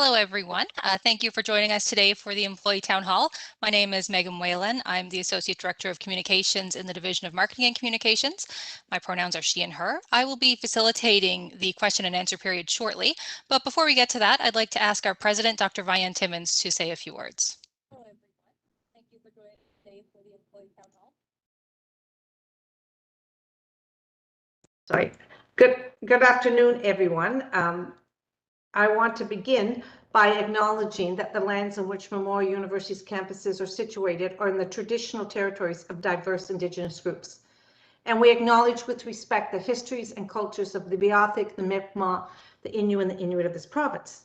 Hello, everyone. Thank you for joining us today for the Employee Town Hall. My name is Megan Whalen. I'm the Associate Director of Communications in the Division of Marketing and Communications. My pronouns are she and her. I will be facilitating the question and answer period shortly. But before we get to that, I'd like to ask our President, Dr. Vianne Timmons, to say a few words. Hello, everyone. Thank you for joining us today for the Employee Town Hall. Sorry. Good afternoon, everyone. I want to begin by acknowledging that the lands in which Memorial University's campuses are situated are in the traditional territories of diverse Indigenous groups. And we acknowledge with respect the histories and cultures of the Beothuk, the Mi'kmaq, the Innu, and the Inuit of this province.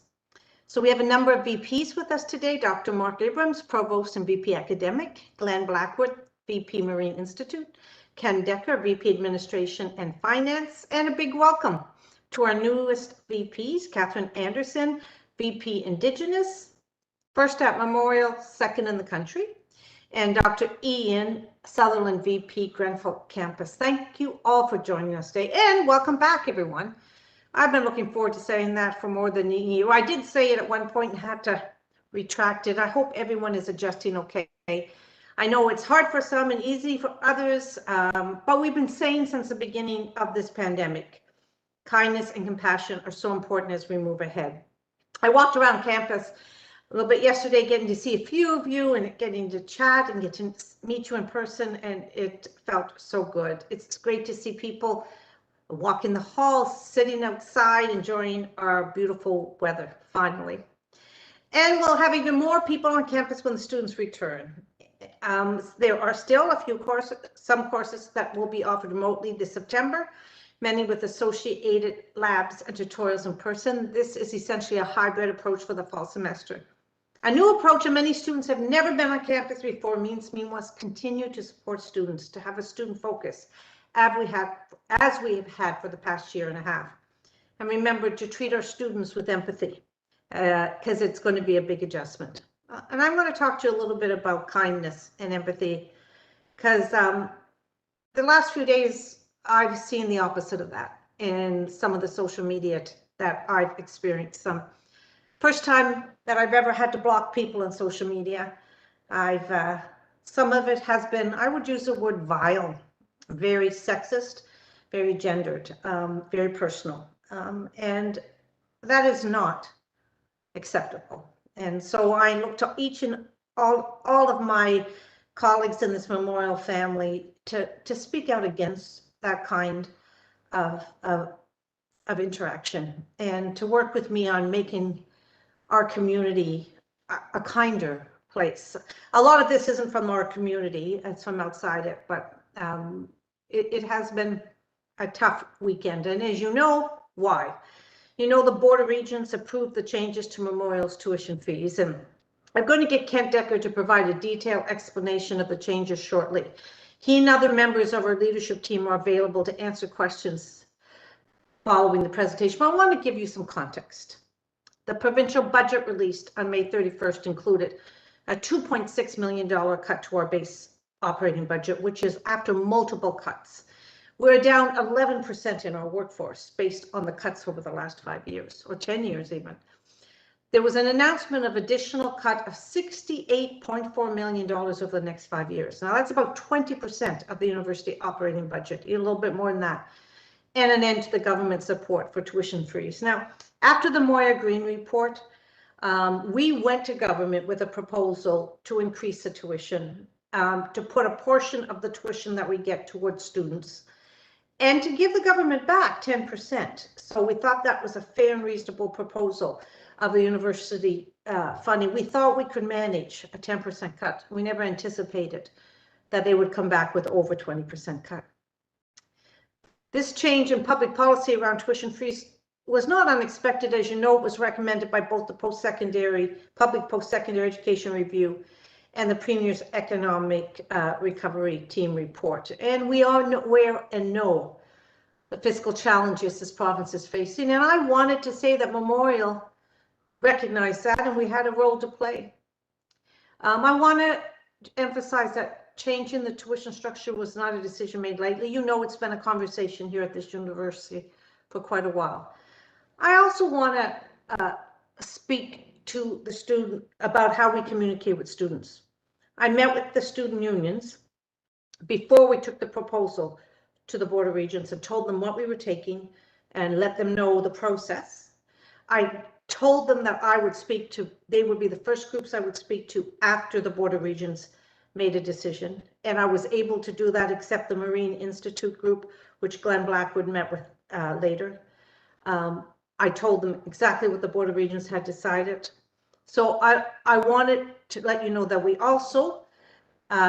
So we have a number of VPs with us today: Dr. Mark Abrams, Provost and VP Academic; Glenn Blackwood, VP Marine Institute; Ken Decker, VP Administration and Finance; and a big welcome to our newest VPs, Catherine Anderson, VP Indigenous, first at Memorial, second in the country, and Dr. Ian Sutherland, VP Grenfell Campus. Thank you all for joining us today, and welcome back, everyone. I've been looking forward to saying that for more than a year. I did say it at one point and had to retract it. I hope everyone is adjusting okay. I know it's hard for some and easy for others, but we've been saying since the beginning of this pandemic, kindness and compassion are so important as we move ahead. I walked around campus a little bit yesterday, getting to see a few of you and getting to chat and get to meet you in person, and it felt so good. It's great to see people walking the halls, sitting outside, enjoying our beautiful weather, finally. And we'll have even more people on campus when the students return. There are still a few some courses that will be offered remotely this September, many with associated labs and tutorials in person. This is essentially a hybrid approach for the fall semester. A new approach, and many students have never been on campus before, means we must continue to support students, to have a student focus, as we have had for the past year and a half. And remember to treat our students with empathy, because it's going to be a big adjustment. And I'm going to talk to you a little bit about kindness and empathy, because the last few days I've seen the opposite of that in some of the social media that I've experienced. First time that I've ever had to block people on social media. Some of it has been, I would use the word vile, very sexist, very gendered, very personal, and that is not acceptable. And so I look to each and all of my colleagues in this Memorial family to speak out against that kind of interaction, and to work with me on making our community a kinder place. A lot of this isn't from our community, it's from outside it, but it has been a tough weekend. And as you know, why? You know, the Board of Regents approved the changes to Memorial's tuition fees, and I'm going to get Kent Decker to provide a detailed explanation of the changes shortly. He and other members of our leadership team are available to answer questions following the presentation, but I want to give you some context. The provincial budget released on May 31st included a $2.6 million cut to our base operating budget, which is after multiple cuts. We're down 11% in our workforce based on the cuts over the last 5 years, or 10 years even. There was an announcement of additional cut of $68.4 million over the next 5 years. Now that's about 20% of the university operating budget, a little bit more than that, and an end to the government support for tuition fees. Now, after the Moya Green report, we went to government with a proposal to increase the tuition, to put a portion of the tuition that we get towards students, and to give the government back 10%. So we thought that was a fair and reasonable proposal of the university funding. We thought we could manage a 10% cut. We never anticipated that they would come back with over 20% cut. This change in public policy around tuition fees was not unexpected. As you know, it was recommended by both the public post-secondary education review and the Premier's Economic Recovery Team report. And we are aware and know the fiscal challenges this province is facing. And I wanted to say that Memorial recognized that, and we had a role to play. I want to emphasize that changing the tuition structure was not a decision made lightly. You know, it's been a conversation here at this university for quite a while. I also want to speak to the student about how we communicate with students. I met with the student unions before we took the proposal to the Board of Regents and told them what we were taking and let them know the process. I told them that I would speak to, they would be the first groups I would speak to after the Board of Regents made a decision. And I was able to do that except the Marine Institute group, which Glenn Blackwood met with later. I told them exactly what the Board of Regents had decided. So I wanted to let you know that we also,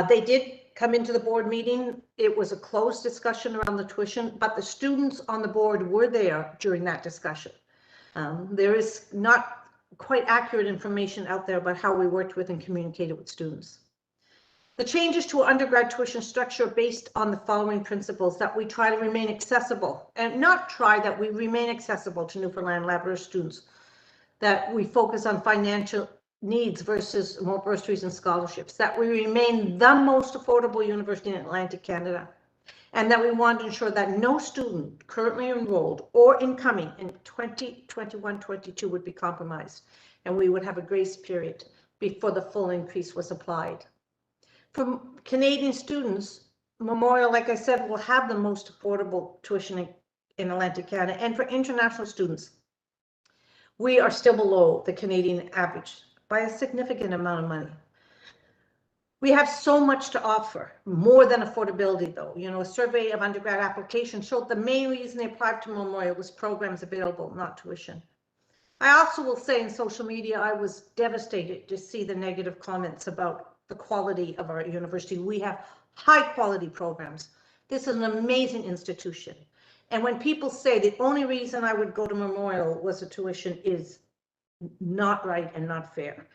they did come into the board meeting. It was a closed discussion around the tuition, but the students on the board were there during that discussion. There is not quite accurate information out there about how we worked with and communicated with students. The changes to our undergrad tuition structure are based on the following principles: that we try to remain accessible, and not try, that we remain accessible to Newfoundland Labrador students, that we focus on financial needs versus more bursaries and scholarships, that we remain the most affordable university in Atlantic Canada, and that we want to ensure that no student currently enrolled or incoming in 2021-22 would be compromised, and we would have a grace period before the full increase was applied. For Canadian students, Memorial, like I said, will have the most affordable tuition in Atlantic Canada, and for international students, we are still below the Canadian average by a significant amount of money. We have so much to offer, more than affordability though. You know, a survey of undergrad applications showed the main reason they applied to Memorial was programs available, not tuition. I also will say in social media, I was devastated to see the negative comments about the quality of our university. We have high quality programs. This is an amazing institution. And when people say the only reason I would go to Memorial was the tuition, is not right and not fair.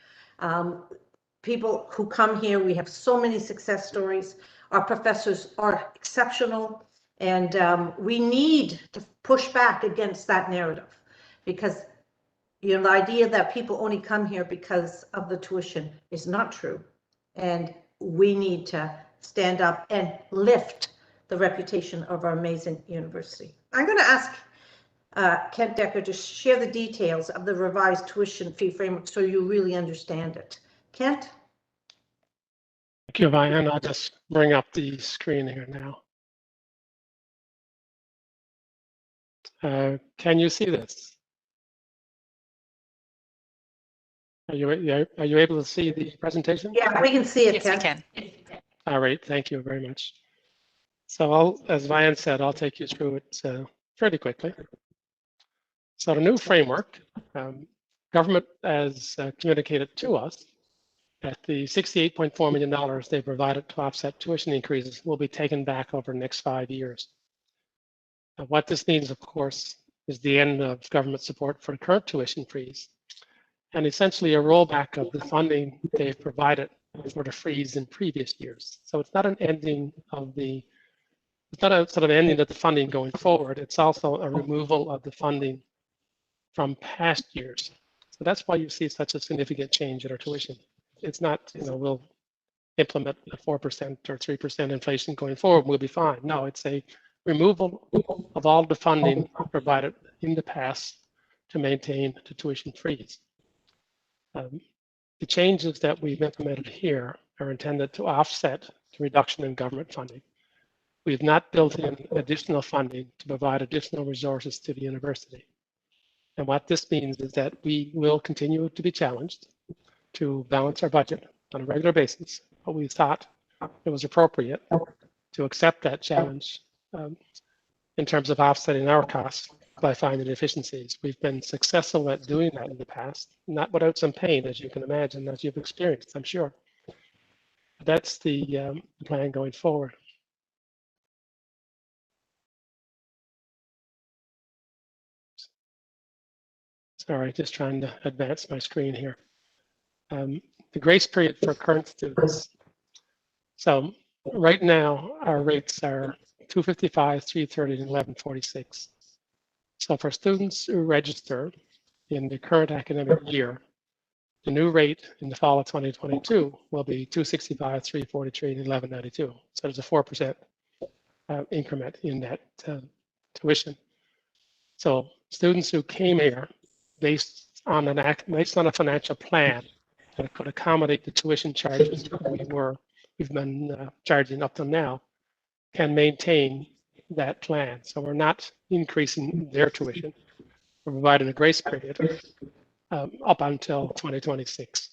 People who come here, we have so many success stories. Our professors are exceptional, and we need to push back against that narrative, because you know, the idea that people only come here because of the tuition is not true. And we need to stand up and lift the reputation of our amazing university. I'm going to ask Kent Decker to share the details of the revised tuition fee framework so you really understand it. Kent? Thank you, Vianne. I'll just bring up the screen here now. Can you see this? Are you able to see the presentation? Yeah, we can see it, Yes, Kent. we can. All right, thank you very much. So as Vianne said, I'll take you through it pretty quickly. So the new framework, government has communicated to us that the $68.4 million they provided to offset tuition increases will be taken back over the next 5 years. What this means, of course, is the end of government support for current tuition freeze, and essentially a rollback of the funding they've provided for the freeze in previous years. So it's not an ending of the, it's not a sort of ending of the funding going forward. It's also a removal of the funding from past years. So that's why you see such a significant change in our tuition. It's not, you know, we'll implement a 4% or 3% inflation going forward, we'll be fine. No, it's a removal of all the funding provided in the past to maintain the tuition freeze. The changes that we've implemented here are intended to offset the reduction in government funding. We've not built in additional funding to provide additional resources to the university. And what this means is that we will continue to be challenged to balance our budget on a regular basis, but we thought it was appropriate to accept that challenge in terms of offsetting our costs by finding efficiencies. We've been successful at doing that in the past, not without some pain, as you can imagine, as you've experienced, I'm sure. That's the plan going forward. Sorry, just trying to advance my screen here. The grace period for current students. So right now, our rates are 255, 330, and 1146. So for students who register in the current academic year, the new rate in the fall of 2022 will be 265, 343, and 1192. So there's a 4% increment in that tuition. So students who came here based based on a financial plan that could accommodate the tuition charges that we've been charging up to now, can maintain that plan. So we're not increasing their tuition. We're providing a grace period up until 2026.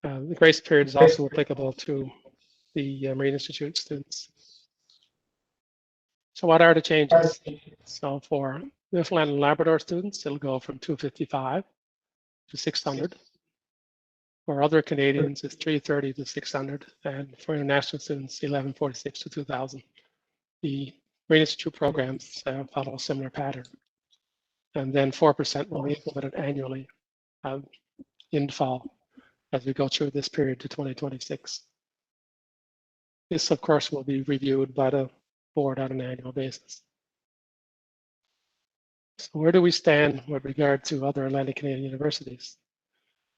The grace period is also applicable to the Marine Institute students. So what are the changes? So for Newfoundland and Labrador students, it'll go from 255 to 600. For other Canadians, it's 330 to 600, and for international students, 1146 to 2000. The Marine Institute programs follow a similar pattern. And then 4% will be implemented annually in fall as we go through this period to 2026. This, of course, will be reviewed by the board on an annual basis. So where do we stand with regard to other Atlantic Canadian universities?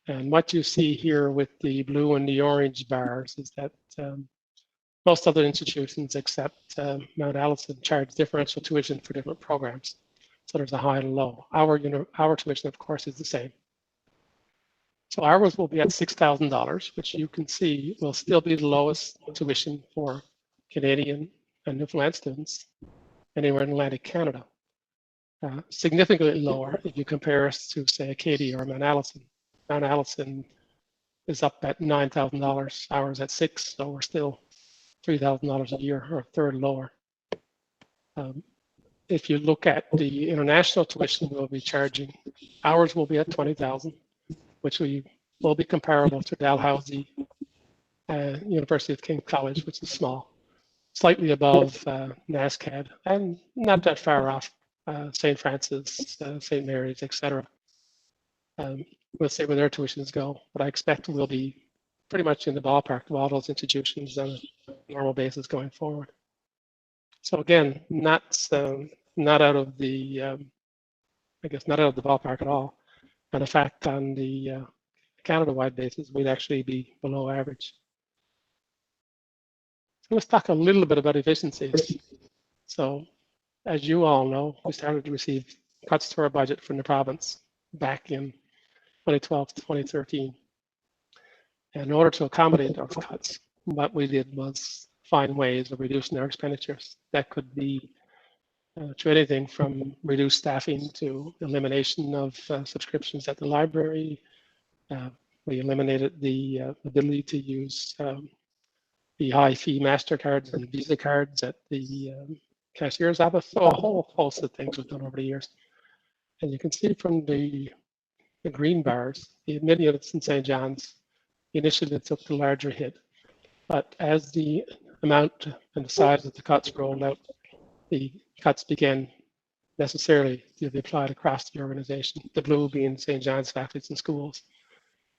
And what you see here with the blue and the orange bars is that most other institutions except Mount Allison charge differential tuition for different programs. So there's a high and low. Our tuition, of course, is the same. So ours will be at $6,000, which you can see will still be the lowest tuition for Canadian and Newfoundland students anywhere in Atlantic Canada. Significantly lower if you compare us to, say, Acadia or Mount Allison. Mount Allison is up at $9,000, ours at $6,000, so we're still $3,000 a year, or a third lower. If you look at the international tuition we'll be charging, ours will be at $20,000, which will be comparable to Dalhousie, University of King's College, which is small, slightly above NASCAD, and not that far off St. Francis, St. Mary's, etc. We'll see where their tuitions go, but I expect we'll be pretty much in the ballpark of all those institutions on a normal basis going forward. So again, not out of the, I guess not out of the ballpark at all. And in fact, on the Canada-wide basis, we'd actually be below average. So let's talk a little bit about efficiencies. So as you all know, we started to receive cuts to our budget from the province back in 2012 to 2013. And in order to accommodate those cuts, what we did was find ways of reducing our expenditures. That could be to anything from reduced staffing to elimination of subscriptions at the library. We eliminated the ability to use the high fee MasterCards and Visa cards at the cashier's office. So a whole host of things we've done over the years. And you can see from the green bars, the admin units in St. John's initially took the larger hit. But as the amount and the size of the cuts rolled out, the cuts began necessarily to be applied across the organization. The blue being St. John's faculties and schools,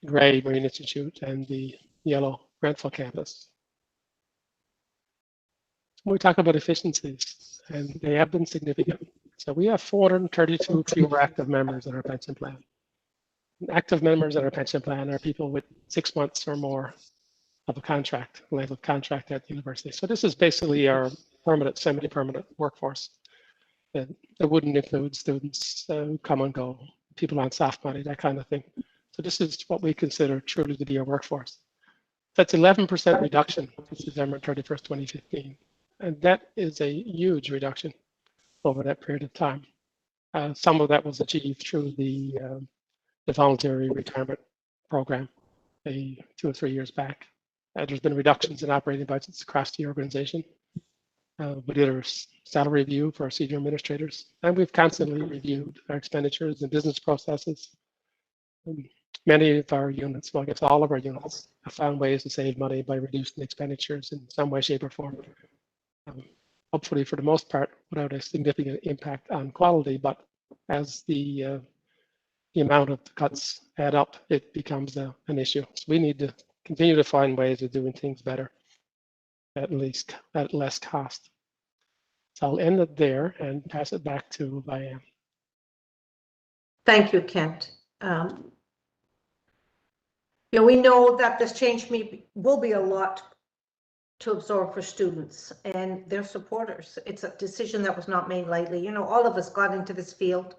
the gray Marine Institute, and the yellow Grenfell campus. When we talk about efficiencies, and they have been significant. So we have 432 fewer active members in our pension plan. Active members in our pension plan are people with 6 months or more of a contract, length of contract at the university. So this is basically our permanent, semi-permanent workforce. That wouldn't include students who come and go, people on soft money, that kind of thing. So this is what we consider truly to be our workforce. That's 11% reduction since December 31st, 2015. And that is a huge reduction over that period of time. Some of that was achieved through the voluntary retirement program 2 or 3 years back. There's been reductions in operating budgets across the organization. We did our salary review for our senior administrators, and we've constantly reviewed our expenditures and business processes. Many of our units, well, I guess all of our units, have found ways to save money by reducing expenditures in some way, shape, or form. Hopefully, for the most part, without a significant impact on quality, but as the amount of the cuts add up, it becomes an issue. So we need to continue to find ways of doing things better, at least at less cost. So I'll end it there and pass it back to Vianne. Thank you, Kent. We know that this change will be a lot to absorb for students and their supporters. It's a decision that was not made lightly. All of us got into this field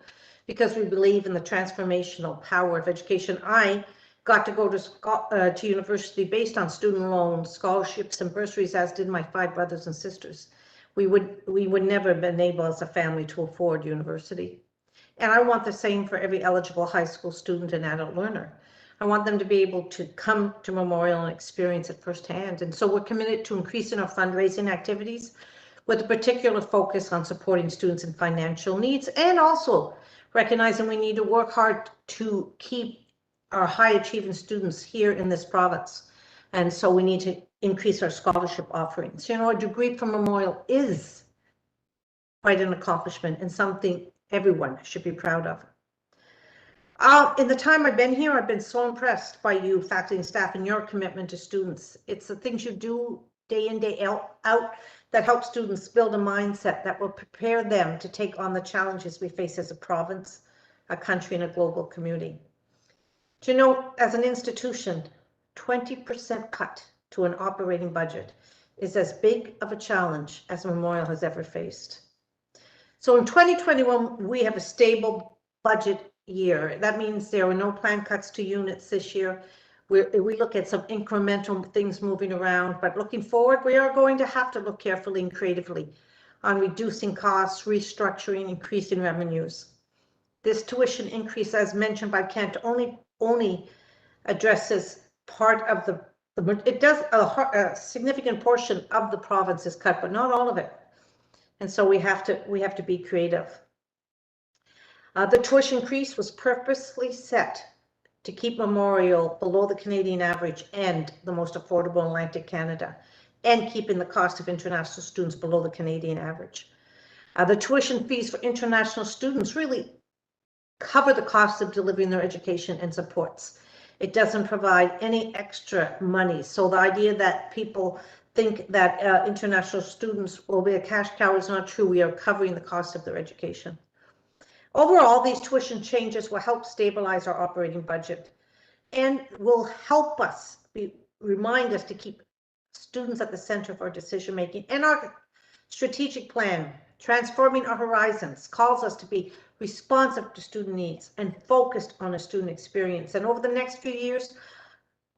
because we believe in the transformational power of education. I got to go to university based on student loans, scholarships, and bursaries, as did my 5 brothers and sisters. We would never have been able as a family to afford university. And I want the same for every eligible high school student and adult learner. I want them to be able to come to Memorial and experience it firsthand. And so we're committed to increasing our fundraising activities with a particular focus on supporting students in financial needs, and also recognizing we need to work hard to keep our high achieving students here in this province. And so we need to increase our scholarship offerings. You know, a degree from Memorial is quite an accomplishment and something everyone should be proud of. In the time I've been here, I've been so impressed by you, faculty and staff, and your commitment to students. It's the things you do day in, day out that help students build a mindset that will prepare them to take on the challenges we face as a province, a country, and a global community. Do you know, as an institution, 20% cut to an operating budget is as big of a challenge as Memorial has ever faced. So in 2021, we have a stable budget year. That means there are no planned cuts to units this year. We look at some incremental things moving around, but looking forward, we are going to have to look carefully and creatively on reducing costs, restructuring, increasing revenues. This tuition increase, as mentioned by Kent, only addresses part of it does a significant portion of the province is cut, but not all of it. And so we have to be creative. The tuition increase was purposely set to keep Memorial below the Canadian average and the most affordable in Atlantic Canada, and keeping the cost of international students below the Canadian average. The tuition fees for international students really cover the cost of delivering their education and supports. It doesn't provide any extra money. So the idea that people think that international students will be a cash cow is not true. We are covering the cost of their education. Overall, these tuition changes will help stabilize our operating budget and will help us remind us to keep students at the center of our decision making. And our strategic plan, Transforming Our Horizons, calls us to be responsive to student needs and focused on a student experience. And over the next few years,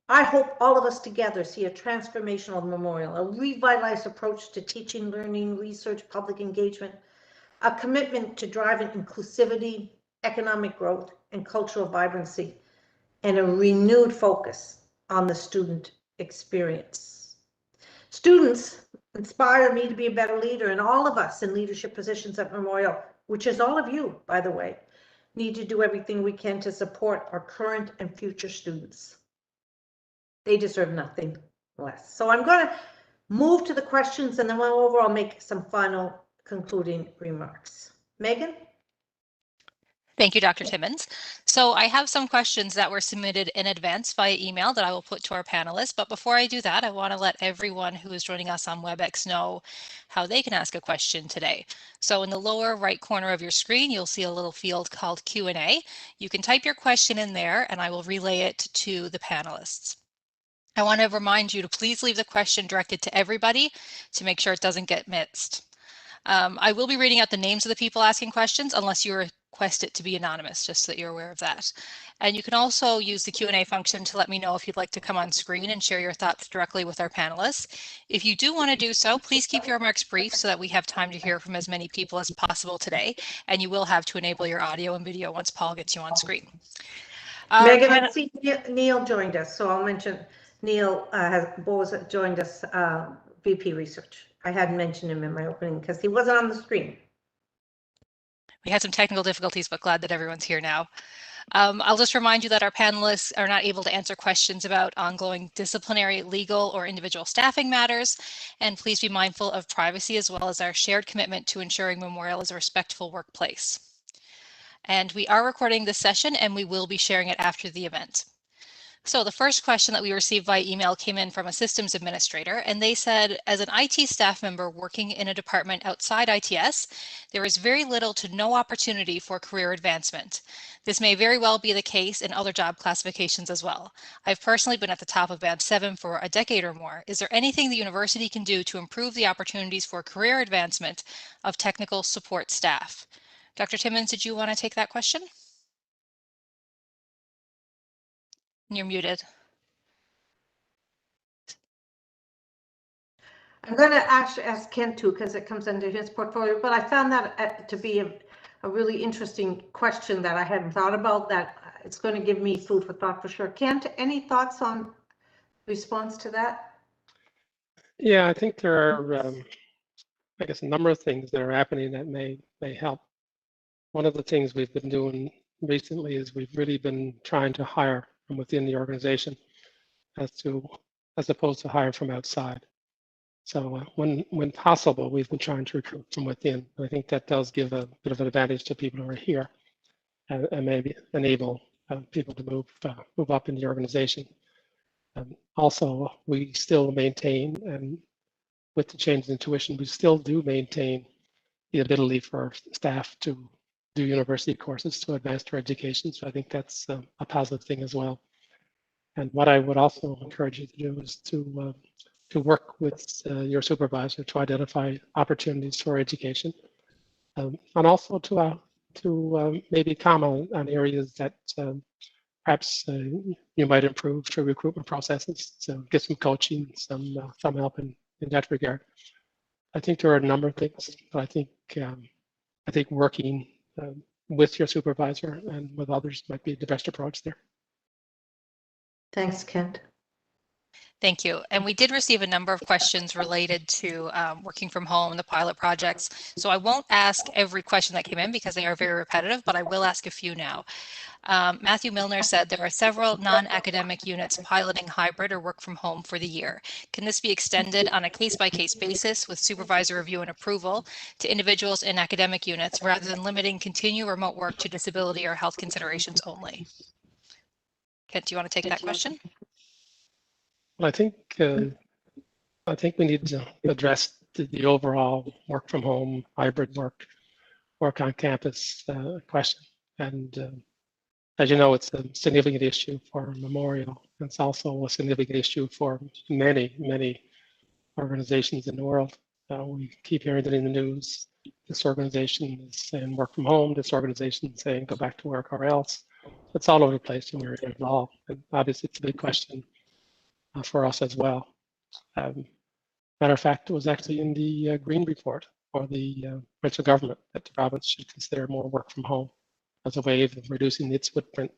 I hope all of us together see a transformational Memorial, a revitalized approach to teaching, learning, research, public engagement, a commitment to driving inclusivity, economic growth, and cultural vibrancy, and a renewed focus on the student experience. Students inspire me to be a better leader, and all of us in leadership positions at Memorial, which is all of you, by the way, need to do everything we can to support our current and future students. They deserve nothing less. So I'm going to move to the questions, and then I'll make some final concluding remarks. Megan? Thank you, Dr. Timmons. So I have some questions that were submitted in advance via email that I will put to our panelists. But before I do that, I want to let everyone who is joining us on WebEx know how they can ask a question today. So in the lower right corner of your screen, you'll see a little field called Q&A. You can type your question in there and I will relay it to the panelists. I want to remind you to please leave the question directed to everybody to make sure it doesn't get missed. I will be reading out the names of the people asking questions unless you request it to be anonymous, just so that you're aware of that. And you can also use the Q&A function to let me know if you'd like to come on screen and share your thoughts directly with our panelists. If you do want to do so, please keep your remarks brief so that we have time to hear from as many people as possible today. And you will have to enable your audio and video once Paul gets you on screen. Megan, I see Neil joined us, so I'll mention Neil has joined us, VP Research. I hadn't mentioned him in my opening because he wasn't on the screen. We had some technical difficulties, but glad that everyone's here now. I'll just remind you that our panelists are not able to answer questions about ongoing disciplinary, legal, or individual staffing matters. And please be mindful of privacy as well as our shared commitment to ensuring Memorial is a respectful workplace. And we are recording this session and we will be sharing it after the event. So the first question that we received by email came in from a systems administrator, and they said, as an IT staff member working in a department outside ITS, there is very little to no opportunity for career advancement. This may very well be the case in other job classifications as well. I've personally been at the top of Band 7 for a decade or more. Is there anything the university can do to improve the opportunities for career advancement of technical support staff? Dr. Timmons, did you want to take that question? You're muted. I'm going to ask Ken too, because it comes under his portfolio, but I found that to be a really interesting question that I hadn't thought about, that it's going to give me food for thought for sure. Kent, any thoughts on response to that? Yeah, I think there are, I guess, a number of things that are happening that may help. One of the things we've been doing recently is we've really been trying to hire from within the organization as opposed to hire from outside. So when possible, we've been trying to recruit from within. I think that does give a bit of an advantage to people who are here and maybe enable people to move up in the organization. Also, we still maintain, and with the change in tuition, we still do maintain the ability for staff to do university courses to advance their education. So I think that's a positive thing as well. And what I would also encourage you to do is to work with your supervisor to identify opportunities for education, and also to maybe comment on areas that perhaps you might improve through recruitment processes. So get some coaching, some help in that regard. I think there are a number of things, but I think working with your supervisor and with others might be the best approach there. Thanks, Kent. Thank you. And we did receive a number of questions related to working from home and the pilot projects. So I won't ask every question that came in because they are very repetitive, but I will ask a few now. Matthew Milner said there are several non-academic units piloting hybrid or work from home for the year. Can this be extended on a case-by-case basis with supervisor review and approval to individuals in academic units rather than limiting continued remote work to disability or health considerations only? Kent, do you want to take that question? Well, I think we need to address the overall work from home, hybrid work on campus question. And as you know, it's a significant issue for Memorial. It's also a significant issue for many organizations in the world. We keep hearing it in the news. This organization is saying work from home. This organization is saying go back to work or else. It's all over the place, and we're involved. And obviously, it's a big question for us as well. Matter of fact, it was actually in the Green Report for the provincial government that the province should consider more work from home as a way of reducing its footprint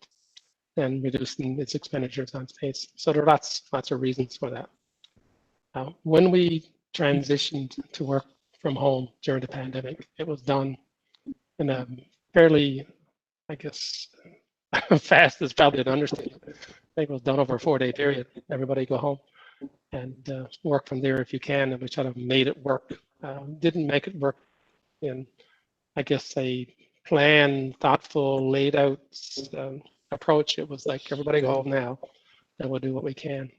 and reducing its expenditures on space. So there are lots of reasons for that. When we transitioned to work from home during the pandemic, it was done in a fairly, I guess, fast is probably an understatement. I think it was done over a 4-day period. Everybody go home and work from there if you can, and we sort of made it work. Didn't make it work in, I guess, a planned, thoughtful, laid out approach. It was like everybody go home now, and we'll do what we can.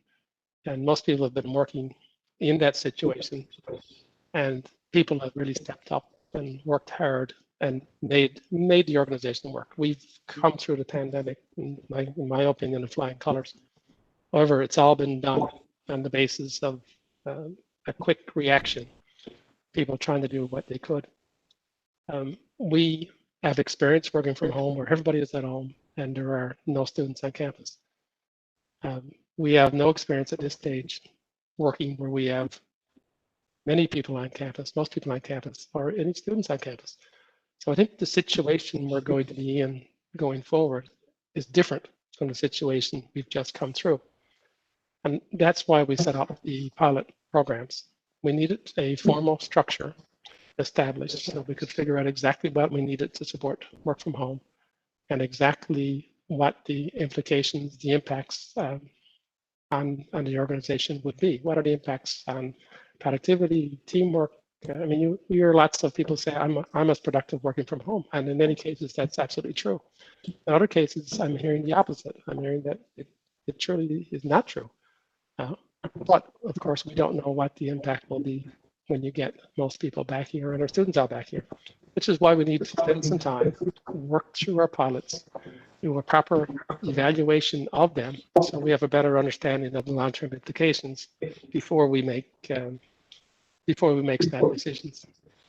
And most people have been working in that situation, and people have really stepped up and worked hard and made the organization work. We've come through the pandemic, in my opinion, in flying colors. However, it's all been done on the basis of a quick reaction, people trying to do what they could. We have experience working from home where everybody is at home and there are no students on campus. We have no experience at this stage working where we have many people on campus, most people on campus, or any students on campus. So I think the situation we're going to be in going forward is different from the situation we've just come through. And that's why we set up the pilot programs. We needed a formal structure established so we could figure out exactly what we needed to support work from home and exactly what the implications, the impacts on the organization would be. What are the impacts on productivity, teamwork? I mean, you hear lots of people say, I'm as productive working from home. And in many cases, that's absolutely true. In other cases, I'm hearing the opposite. I'm hearing that it truly is not true. But of course, we don't know what the impact will be when you get most people back here and our students are back here, which is why we need to spend some time, work through our pilots, do a proper evaluation of them so we have a better understanding of the long-term implications before we make snap decisions.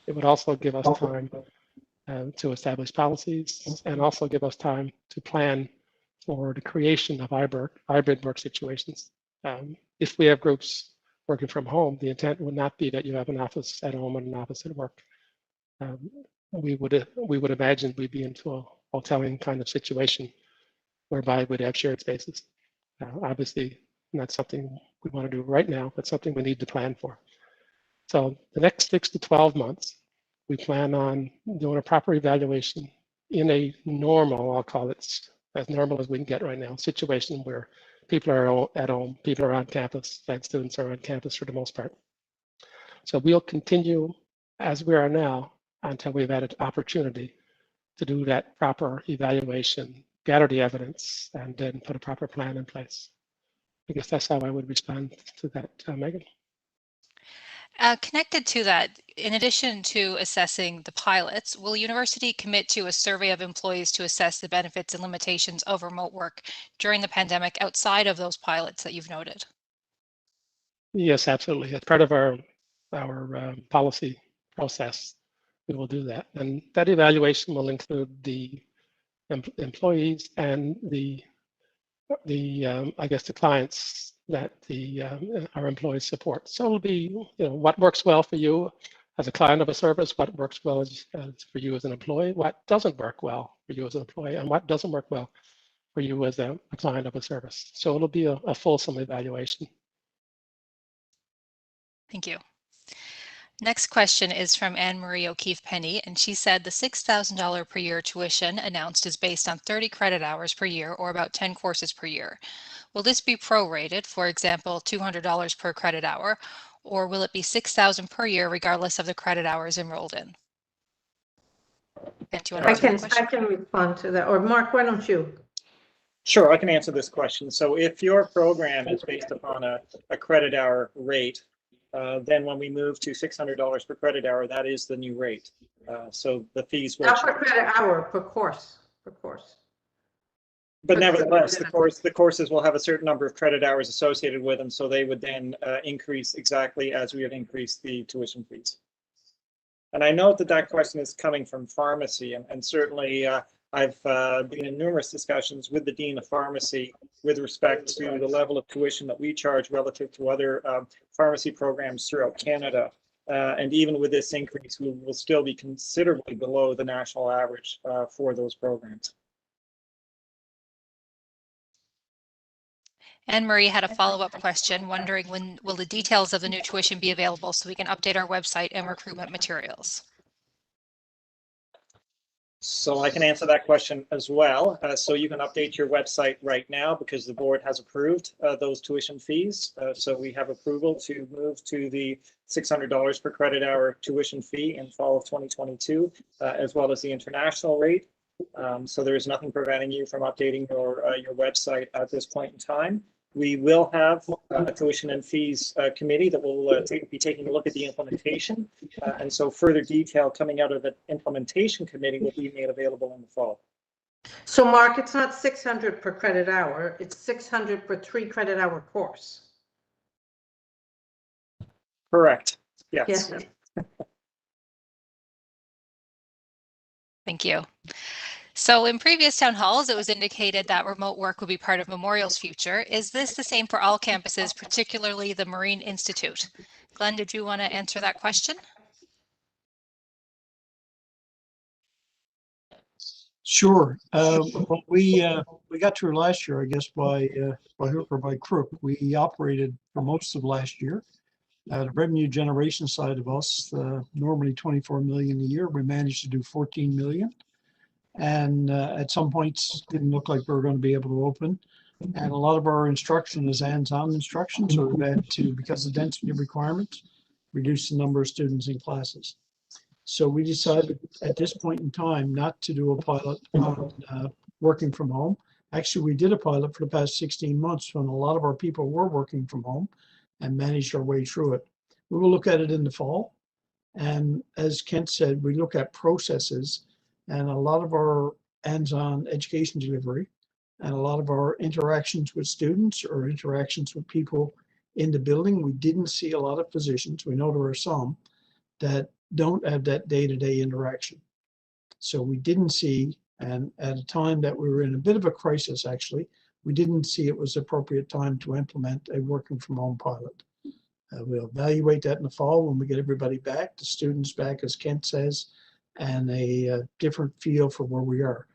It would also give us time to establish policies and also give us time to plan for the creation of hybrid work situations. If we have groups working from home, the intent would not be that you have an office at home and an office at work. We would imagine we'd be into a hoteling kind of situation whereby we'd have shared spaces. Obviously, not something we want to do right now, but something we need to plan for. So the next 6 to 12 months, we plan on doing a proper evaluation in a normal, I'll call it as normal as we can get right now, situation where people are at home, people are on campus, and students are on campus for the most part. So we'll continue as we are now until we've had an opportunity to do that proper evaluation, gather the evidence, and then put a proper plan in place. I guess that's how I would respond to that, Megan. Connected to that, in addition to assessing the pilots, will university commit to a survey of employees to assess the benefits and limitations of remote work during the pandemic outside of those pilots that you've noted? Yes, absolutely. As part of our policy process, we will do that. And that evaluation will include the employees and I guess the clients that our employees support. So it'll be, what works well for you as a client of a service, what works well for you as an employee, what doesn't work well for you as an employee, and what doesn't work well for you as a client of a service. So it'll be a fulsome evaluation. Thank you. Next question is from Anne Marie O'Keefe Penny, and she said the $6,000 per year tuition announced is based on 30 credit hours per year, or about 10 courses per year. Will this be prorated, for example, $200 per credit hour, or will it be $6,000 per year regardless of the credit hours enrolled in? And do you want to answer that question? I can respond to that, or Mark, why don't you? Sure, I can answer this question. So if your program is based upon a credit hour rate, then when we move to $600 per credit hour, that is the new rate. So the fees will Not per credit hour, per course, But nevertheless, the courses will have a certain number of credit hours associated with them, so they would then increase exactly as we have increased the tuition fees. And I note that that question is coming from pharmacy, and certainly I've been in numerous discussions with the Dean of Pharmacy with respect to the level of tuition that we charge relative to other pharmacy programs throughout Canada. And even with this increase, we will still be considerably below the national average for those programs. Anne Marie had a follow-up question wondering when will the details of the new tuition be available so we can update our website and recruitment materials? So I can answer that question as well. So you can update your website right now because the board has approved those tuition fees. So we have approval to move to the $600 per credit hour tuition fee in fall of 2022, as well as the international rate. So there is nothing preventing you from updating your website at this point in time. We will have a tuition and fees committee that will be taking a look at the implementation. And so further detail coming out of the implementation committee will be made available in the fall. So Mark, it's not 600 per credit hour, it's 600 per 3 credit hour course. Correct. Yes. Yes. Thank you. So in previous town halls, it was indicated that remote work would be part of Memorial's future. Is this the same for all campuses, particularly the Marine Institute? Glenn, did you want to answer that question? Sure. Well, we got through last year, I guess, by hook or by crook. We operated for most of last year. The revenue generation side of us, normally 24 million a year, we managed to do 14 million. And at some points, didn't look like we were going to be able to open. And a lot of our instruction is hands-on instruction, so we've had to, because of density requirements, reduce the number of students in classes. So we decided at this point in time not to do a pilot on working from home. Actually, we did a pilot for the past 16 months when a lot of our people were working from home and managed our way through it. We will look at it in the fall. And as Kent said, we look at processes, and a lot of our hands-on education delivery and a lot of our interactions with students or interactions with people in the building, we didn't see a lot of physicians. We know there are some that don't have that day-to-day interaction. So we didn't see, and at a time that we were in a bit of a crisis, actually, we didn't see it was appropriate time to implement a working from home pilot. We'll evaluate that in the fall when we get everybody back, the students back, as Kent says, and a different feel for where we are.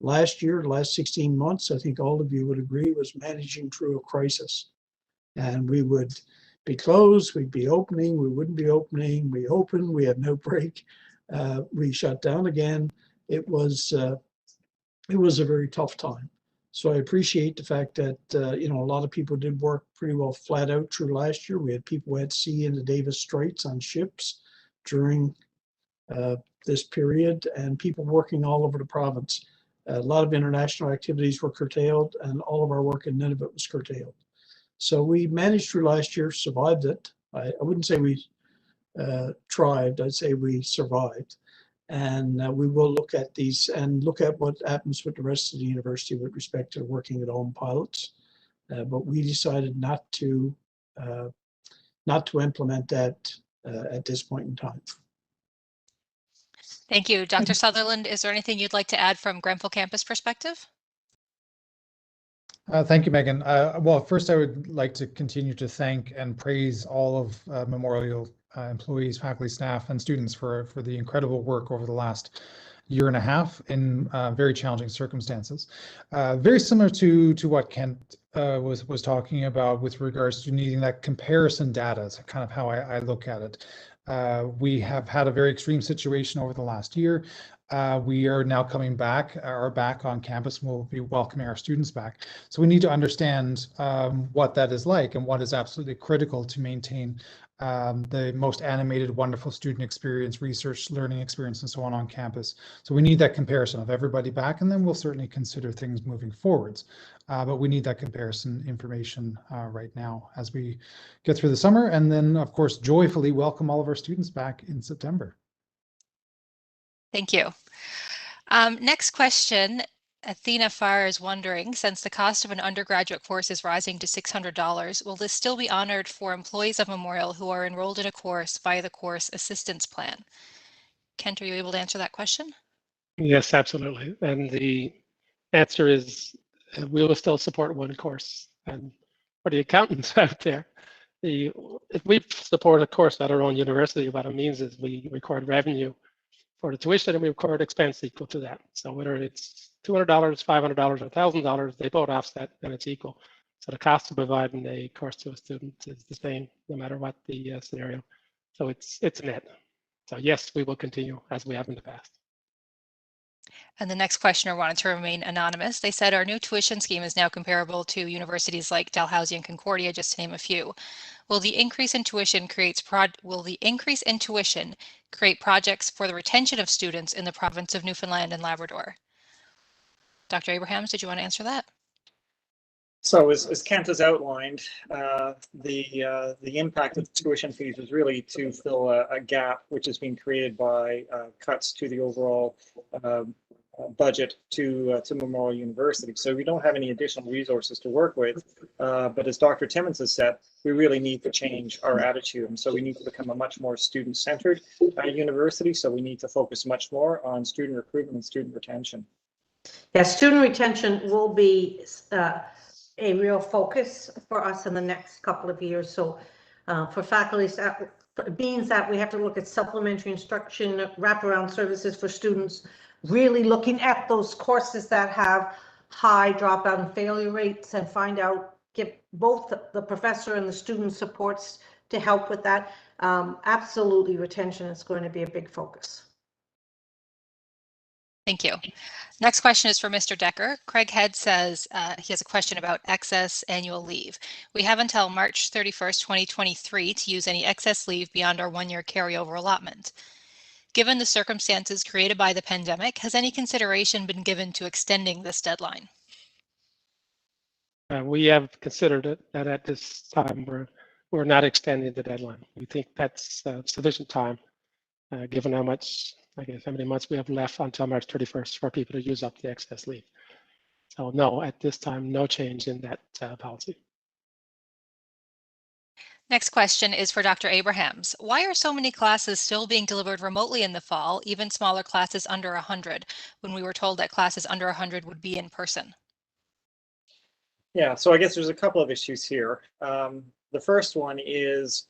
Last year, the last 16 months, I think all of you would agree, was managing through a crisis. And we would be closed, we'd be opening, we wouldn't be opening, we opened, we had no break, we shut down again. It was a very tough time. So I appreciate the fact that a lot of people did work pretty well flat out through last year. We had people at sea in the Davis Straits on ships during this period, and people working all over the province. A lot of international activities were curtailed, and all of our work in Nunavut was curtailed. So we managed through last year, survived it. I wouldn't say we thrived, I'd say we survived. And we will look at these and look at what happens with the rest of the university with respect to working at home pilots. But we decided not to implement that at this point in time. Thank you. Dr. Sutherland, is there anything you'd like to add from Grenfell campus perspective? Thank you, Megan. Well, first, I would like to continue to thank and praise all of Memorial employees, faculty, staff, and students for the incredible work over the last year and a half in very challenging circumstances. Very similar to what Kent was talking about with regards to needing that comparison data. It's kind of how I look at it. We have had a very extreme situation over the last year. We are now coming back, are back on campus, and we'll be welcoming our students back. So we need to understand what that is like and what is absolutely critical to maintain the most animated, wonderful student experience, research, learning experience, and so on campus. So we need that comparison of everybody back, and then we'll certainly consider things moving forwards. But we need that comparison information right now as we get through the summer, and then, of course, joyfully welcome all of our students back in September. Thank you. Next question. Athena Farr is wondering, since the cost of an undergraduate course is rising to $600, will this still be honored for employees of Memorial who are enrolled in a course via the course assistance plan? Kent, are you able to answer that question? Yes, absolutely. And the answer is we will still support one course. And for the accountants out there, if we support a course at our own university, what it means is we record revenue for the tuition and we record expense equal to that. So whether it's $200, $500, or $1,000, they both offset and it's equal. So the cost of providing a course to a student is the same no matter what the scenario. So it's net. So yes, we will continue as we have in the past. And the next questioner wanted to remain anonymous. They said our new tuition scheme is now comparable to universities like Dalhousie and Concordia, just to name a few. Will the increase in tuition create projects for the retention of students in the province of Newfoundland and Labrador? Dr. Abrahams, did you want to answer that? So as Kent has outlined, the impact of tuition fees is really to fill a gap which has been created by cuts to the overall budget to Memorial University. So we don't have any additional resources to work with, but as Dr. Timmons has said, we really need to change our attitude. And so we need to become a much more student-centered university. So we need to focus much more on student recruitment and student retention. Yeah, student retention will be a real focus for us in the next couple of years. So for faculty, staff, it means that we have to look at supplementary instruction, wraparound services for students, really looking at those courses that have high dropout and failure rates and find out, give both the professor and the student supports to help with that. Absolutely, retention is going to be a big focus. Thank you. Next question is for Mr. Decker. Craig Head says he has a question about excess annual leave. We have until March 31st, 2023 to use any excess leave beyond our one-year carryover allotment. Given the circumstances created by the pandemic, has any consideration been given to extending this deadline? We have considered it, that at this time we're not extending the deadline. We think that's sufficient time, given how many months we have left until March 31st for people to use up the excess leave. So no, at this time, no change in that policy. Next question is for Dr. Abrahams. Why are so many classes still being delivered remotely in the fall, even smaller classes under 100, when we were told that classes under 100 would be in person? Yeah, so I guess there's a couple of issues here. The first one is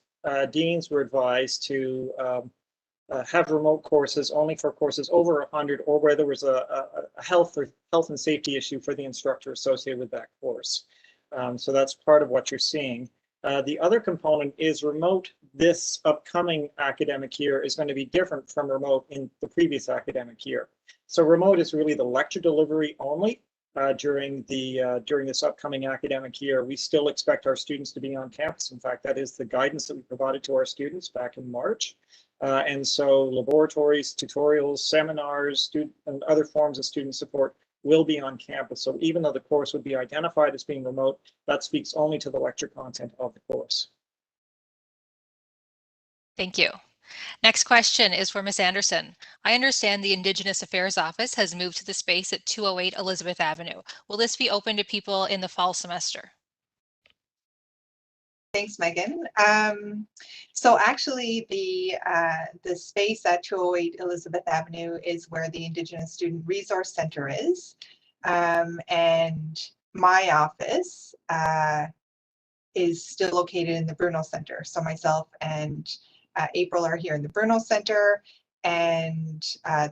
deans were advised to have remote courses only for courses over 100 or where there was a health and safety issue for the instructor associated with that course. So that's part of what you're seeing. The other component is remote this upcoming academic year is going to be different from remote in the previous academic year. So remote is really the lecture delivery only during this upcoming academic year. We still expect our students to be on campus. In fact, that is the guidance that we provided to our students back in March. And so laboratories, tutorials, seminars, and other forms of student support will be on campus. So even though the course would be identified as being remote, that speaks only to the lecture content of the course. Thank you. Next question is for Ms. Anderson. I understand the Indigenous Affairs Office has moved to the space at 208 Elizabeth Avenue. Will this be open to people in the fall semester? Thanks, Megan. So actually the space at 208 Elizabeth Avenue is where the Indigenous Student Resource Center is. And my office is still located in the Bruno Center. So myself and April are here in the Bruno Center, and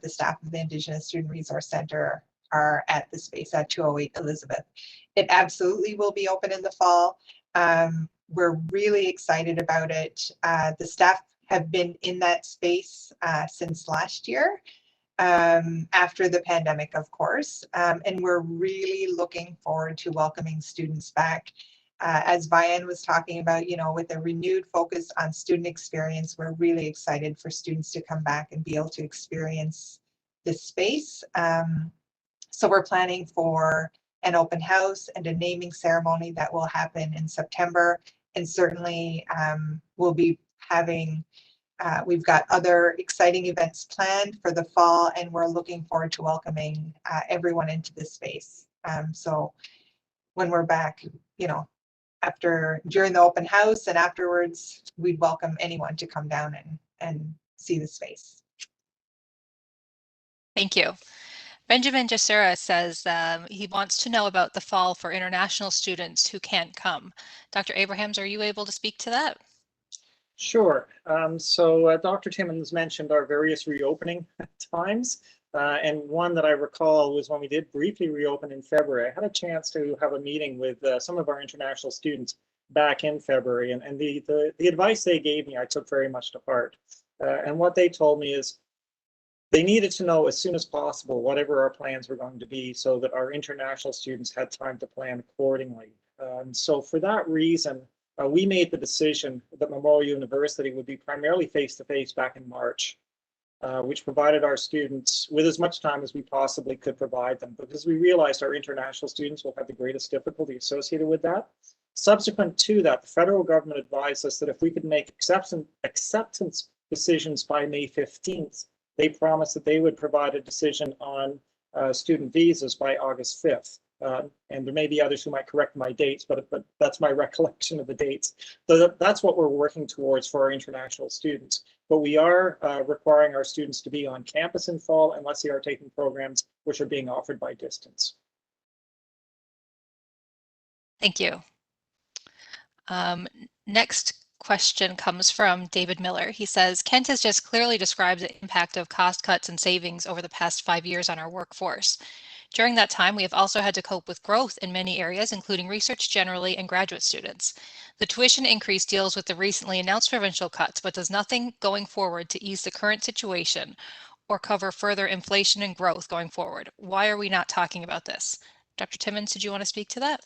the staff of the Indigenous Student Resource Center are at the space at 208 Elizabeth. It absolutely will be open in the fall. We're really excited about it. The staff have been in that space since last year, after the pandemic, of course, and we're really looking forward to welcoming students back. As Vianne was talking about, you know, with a renewed focus on student experience, we're really excited for students to come back and be able to experience this space. So we're planning for an open house and a naming ceremony that will happen in September. And certainly we'll be having, we've got other exciting events planned for the fall, and we're looking forward to welcoming everyone into this space. So when we're back, you know, during the open house and afterwards, we'd welcome anyone to come down and see the space. Thank you. Benjamin Jasura says he wants to know about the fall for international students who can't come. Dr. Abrahams, are you able to speak to that? Sure. So Dr. Timmons mentioned our various reopening times. And one that I recall was when we did briefly reopen in February. I had a chance to have a meeting with some of our international students back in February, and the advice they gave me I took very much to heart. And what they told me is they needed to know as soon as possible whatever our plans were going to be so that our international students had time to plan accordingly. So for that reason, we made the decision that Memorial University would be primarily face-to-face back in March. Which provided our students with as much time as we possibly could provide them, because we realized our international students will have the greatest difficulty associated with that. Subsequent to that, the federal government advised us that if we could make acceptance decisions by May 15th, they promised that they would provide a decision on student visas by August 5th. And there may be others who might correct my dates, but that's my recollection of the dates. So that's what we're working towards for our international students. But we are requiring our students to be on campus in fall unless they are taking programs which are being offered by distance. Thank you. Next question comes from David Miller. He says, Kent has just clearly described the impact of cost cuts and savings over the past 5 years on our workforce. During that time, we have also had to cope with growth in many areas, including research generally and graduate students. The tuition increase deals with the recently announced provincial cuts, but does nothing going forward to ease the current situation or cover further inflation and growth going forward. Why are we not talking about this? Dr. Timmons, did you want to speak to that?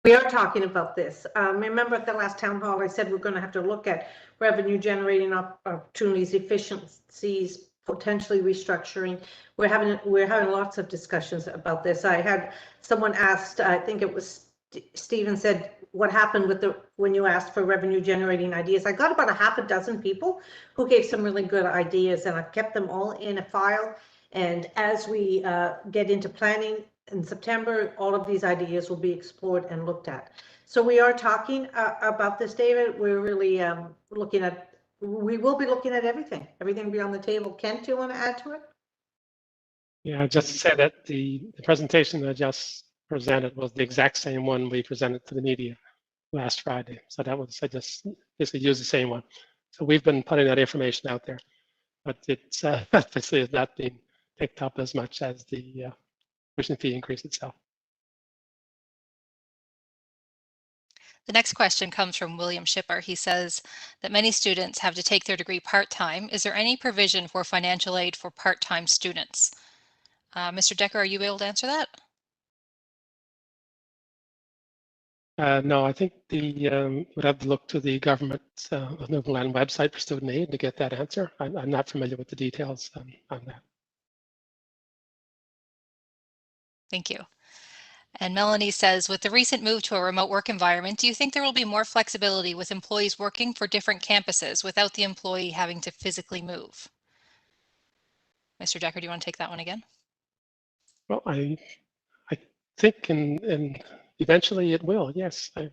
We are talking about this. Remember at the last town hall, I said we're going to have to look at revenue generating opportunities, efficiencies, potentially restructuring. We're having lots of discussions about this. I had someone asked, I think it was Stephen said, what happened with when you asked for revenue generating ideas? I got about a half a dozen people who gave some really good ideas, and I've kept them all in a file. And as we get into planning in September, all of these ideas will be explored and looked at. So we are talking about this, David. We're really looking at, we will be looking at everything will be on the table. Kent, do you want to add to it? Yeah, just to say that the presentation that I just presented was the exact same one we presented to the media last Friday. So that was, I just basically used the same one. So we've been putting that information out there, but it's obviously is not being picked up as much as the tuition fee increase itself. The next question comes from William Shipper. He says that many students have to take their degree part-time. Is there any provision for financial aid for part-time students? Mr. Decker, are you able to answer that? No, I think the would have to look to the government of Newfoundland website for student aid to get that answer. I'm not familiar with the details on that. Thank you. And Melanie says, with the recent move to a remote work environment, do you think there will be more flexibility with employees working for different campuses without the employee having to physically move? Mr. Decker, do you want to take that one again? Well, I think and eventually it will. Yes, I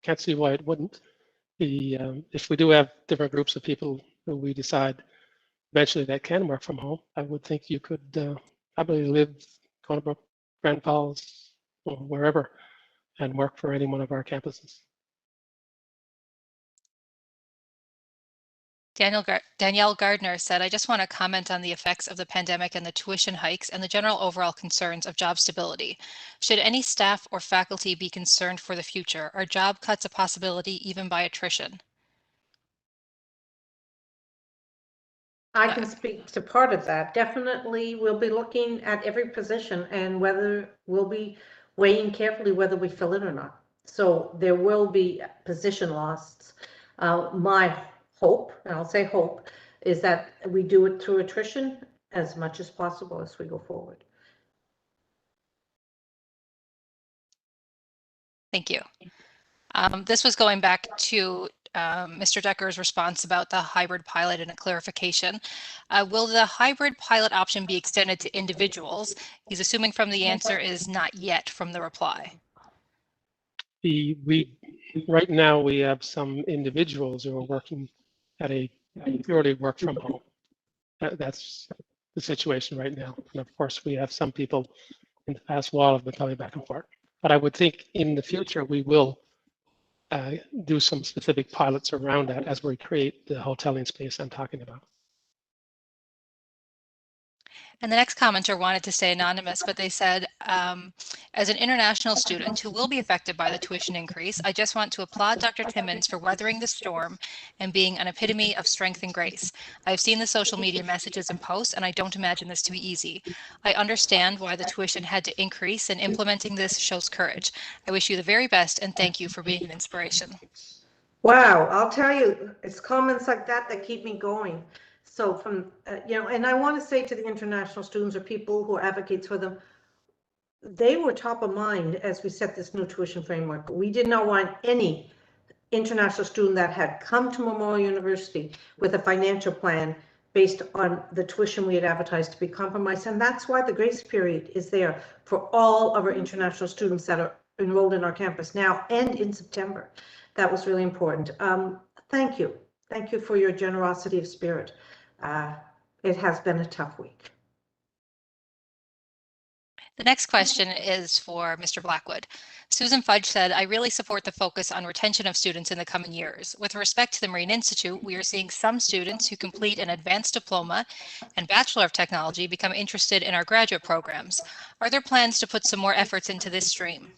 can't see why it wouldn't. If we do have different groups of people who we decide eventually that can work from home, I would think you could probably live Conabrook, Grand Falls, or wherever, and work for any one of our campuses. Danielle Gardner said, I just want to comment on the effects of the pandemic and the tuition hikes and the general overall concerns of job stability. Should any staff or faculty be concerned for the future? Are job cuts a possibility even by attrition? I can speak to part of that. Definitely, we'll be looking at every position and whether we'll be weighing carefully whether we fill it or not. So there will be position loss. My hope, and I'll say hope, is that we do it through attrition as much as possible as we go forward. Thank you. This was going back to Mr. Decker's response about the hybrid pilot and a clarification. Will the hybrid pilot option be extended to individuals? He's assuming from the answer is not yet from the reply. Right now we have some individuals who are working at a purely work from home. That's the situation right now. And of course, we have some people in the past while have been coming back and forth. But I would think in the future we will do some specific pilots around that as we create the hoteling space I'm talking about. And the next commenter wanted to stay anonymous, but they said, as an international student who will be affected by the tuition increase, I just want to applaud Dr. Timmons for weathering the storm and being an epitome of strength and grace. I've seen the social media messages and posts, and I don't imagine this to be easy. I understand why the tuition had to increase, and implementing this shows courage. I wish you the very best, and thank you for being an inspiration. Wow, I'll tell you, it's comments like that that keep me going. So from, and I want to say to the international students or people who are advocates for them, they were top of mind as we set this new tuition framework. We did not want any international student that had come to Memorial University with a financial plan based on the tuition we had advertised to be compromised. And that's why the grace period is there for all of our international students that are enrolled in our campus now and in September. That was really important. Thank you. Thank you for your generosity of spirit. It has been a tough week. The next question is for Mr. Blackwood. Susan Fudge said, I really support the focus on retention of students in the coming years. With respect to the Marine Institute, we are seeing some students who complete an advanced diploma and Bachelor of Technology become interested in our graduate programs. Are there plans to put some more efforts into this stream?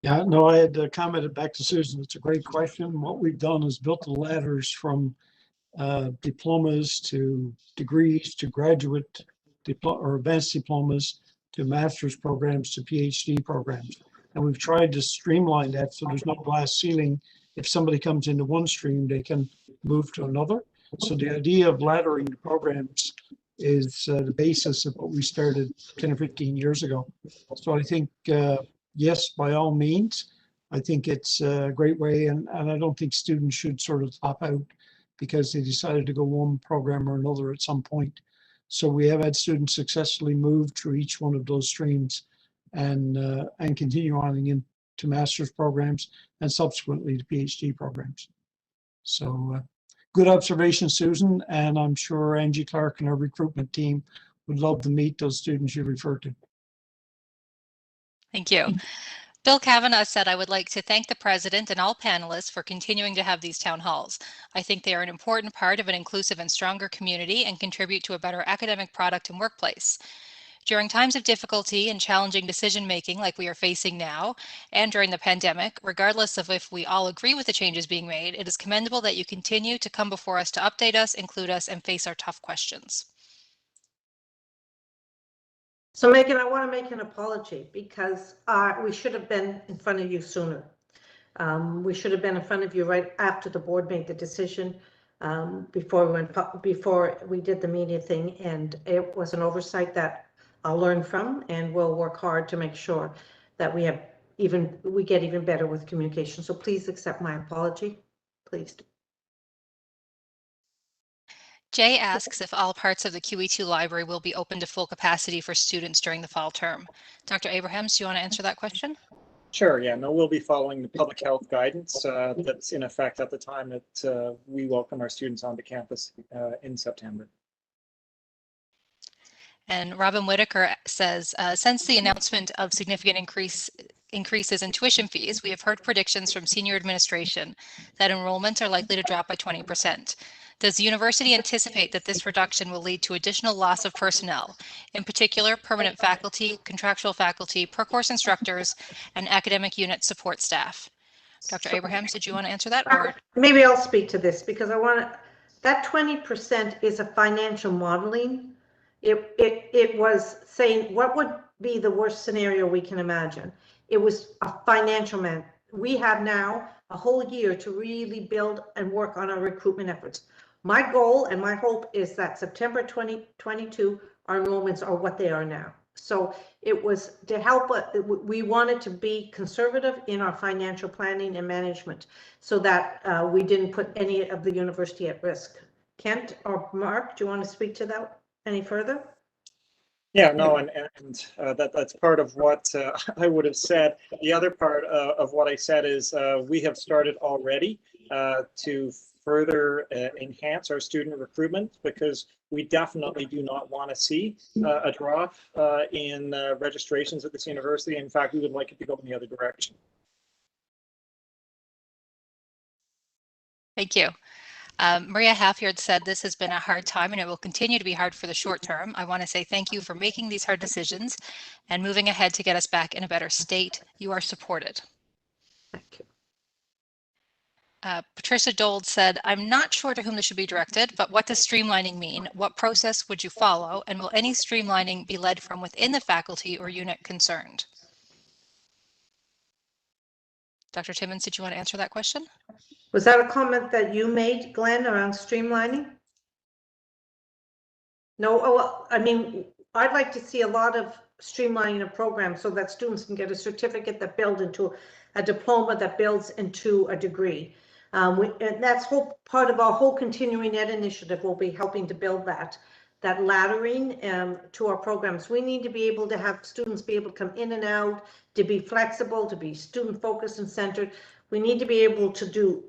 Yeah, no, I had commented back to Susan. It's a great question. What we've done is built the ladders from diplomas to degrees to graduate or advanced diplomas to master's programs to PhD programs. And we've tried to streamline that so there's no glass ceiling. If somebody comes into one stream, they can move to another. So the idea of laddering the programs is the basis of what we started 10 or 15 years ago. So I think, yes, by all means, I think it's a great way. And I don't think students should sort of top out because they decided to go one program or another at some point. So we have had students successfully move through each one of those streams and continue on into master's programs and subsequently to PhD programs. So good observation, Susan, and I'm sure Angie Clark and our recruitment team would love to meet those students you referred to. Thank you. Bill Kavanagh said, I would like to thank the president and all panelists for continuing to have these town halls. I think they are an important part of an inclusive and stronger community and contribute to a better academic product and workplace. During times of difficulty and challenging decision-making like we are facing now, and during the pandemic, regardless of if we all agree with the changes being made, it is commendable that you continue to come before us to update us, include us, and face our tough questions. So Megan, I want to make an apology because we should have been in front of you sooner. We should have been in front of you right after the board made the decision, before we did the media thing, and it was an oversight that I'll learn from, and we'll work hard to make sure that we get even better with communication. So please accept my apology, please. Jay asks if all parts of the QE2 library will be open to full capacity for students during the fall term. Dr. Abrahams, do you want to answer that question? Sure, yeah, no, we'll be following the public health guidance that's in effect at the time that we welcome our students onto campus in September. And Robin Whitaker says, since the announcement of significant increases in tuition fees, we have heard predictions from senior administration that enrollments are likely to drop by 20%. Does the university anticipate that this reduction will lead to additional loss of personnel, in particular permanent faculty, contractual faculty, per course instructors, and academic unit support staff? Dr. Abrahams, did you want to answer that? Or maybe I'll speak to this because that 20% is a financial modeling. It was saying what would be the worst scenario we can imagine. It was a financial man. We have now a whole year to really build and work on our recruitment efforts. My goal and my hope is that September 2022, our enrollments are what they are now. So it was to help, we wanted to be conservative in our financial planning and management so that we didn't put any of the university at risk. Kent or Mark, do you want to speak to that any further? Yeah, no, and that's part of what I would have said. The other part of what I said is we have started already to further enhance our student recruitment because we definitely do not want to see a drop in registrations at this university. In fact, we would like it to go in the other direction. thank you. Maria Halfyard said this has been a hard time and it will continue to be hard for the short term. I want to say thank you for making these hard decisions and moving ahead to get us back in a better state. You are supported. Thank you. Patricia Dold said, I'm not sure to whom this should be directed, but what does streamlining mean? What process would you follow? And will any streamlining be led from within the faculty or unit concerned? Dr. Timmons, did you want to answer that question? Was that a comment that you made, Glenn, around streamlining? No, well, I mean, I'd like to see a lot of streamlining of programs so that students can get a certificate that builds into a diploma that builds into a degree. And that's part of our whole continuing ed initiative will be helping to build that laddering to our programs. We need to be able to have students be able to come in and out, to be flexible, to be student focused and centered. We need to be able to do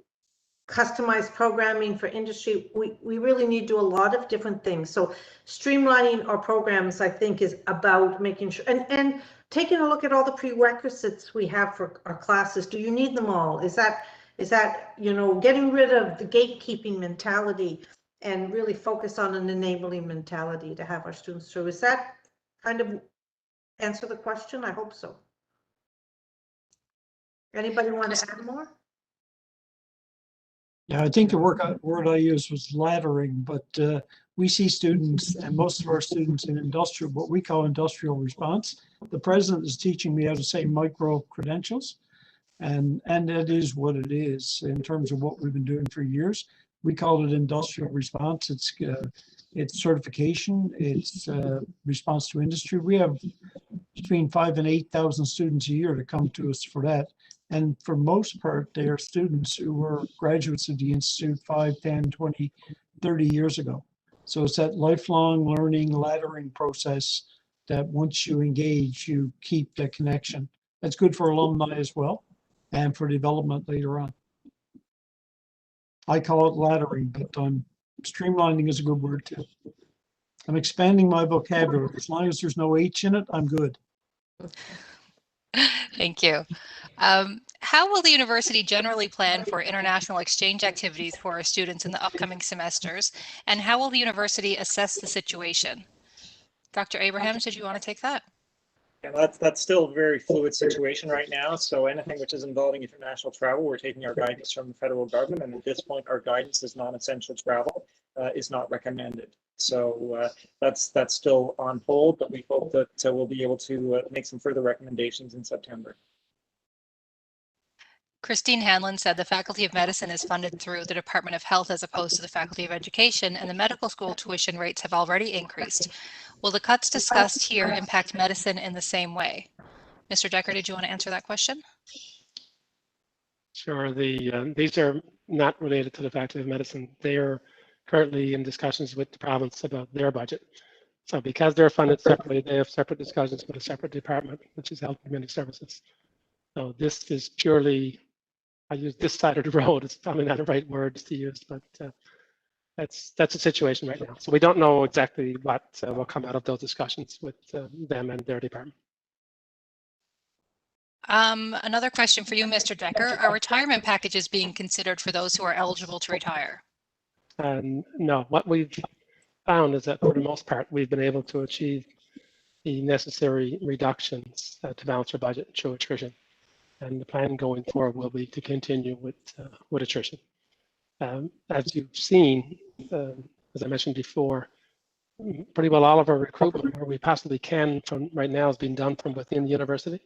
customized programming for industry. We really need to do a lot of different things. So streamlining our programs, I think, is about making sure and taking a look at all the prerequisites we have for our classes. Do you need them all? Is that, you know, getting rid of the gatekeeping mentality and really focus on an enabling mentality to have our students through? Is that kind of answer the question? I hope so. Anybody want to add more? Yeah, I think the word I used was laddering, but we see students and most of our students in industrial, what we call industrial response. The president is teaching me how to say micro credentials, and it is what it is in terms of what we've been doing for years. We call it industrial response. It's certification. It's response to industry. We have between 5,000 and 8,000 students a year to come to us for that. And for most part, they are students who were graduates of the Institute 5, 10, 20, 30 years ago. So it's that lifelong learning, laddering process that once you engage, you keep that connection. That's good for alumni as well and for development later on. I call it laddering, but streamlining is a good word too. I'm expanding my vocabulary. As long as there's no H in it, I'm good. Thank you. How will the university generally plan for international exchange activities for our students in the upcoming semesters? And how will the university assess the situation? Dr. Abrahams, did you want to take that? Yeah, that's still a very fluid situation right now. So anything which is involving international travel, we're taking our guidance from the federal government. And at this point, our guidance is non-essential travel is not recommended. So that's still on hold, but we hope that we'll be able to make some further recommendations in September. Christine Hanlon said the Faculty of Medicine is funded through the Department of Health as opposed to the Faculty of Education, and the medical school tuition rates have already increased. Will the cuts discussed here impact medicine in the same way? Mr. Decker, did you want to answer that question? Sure. These are not related to the Faculty of Medicine. They are currently in discussions with the province about their budget. So because they're funded separately, they have separate discussions with a separate department, which is Health and Community Services. So this is purely, I use this side of the road. It's probably not the right words to use, but that's the situation right now. So we don't know exactly what will come out of those discussions with them and their department. Another question for you, Mr. Decker. Are retirement packages being considered for those who are eligible to retire? No, what we've found is that for the most part, we've been able to achieve the necessary reductions to balance our budget through attrition. And the plan going forward will be to continue with attrition. As you've seen, as I mentioned before, pretty well all of our recruitment where we possibly can from right now is being done from within the university.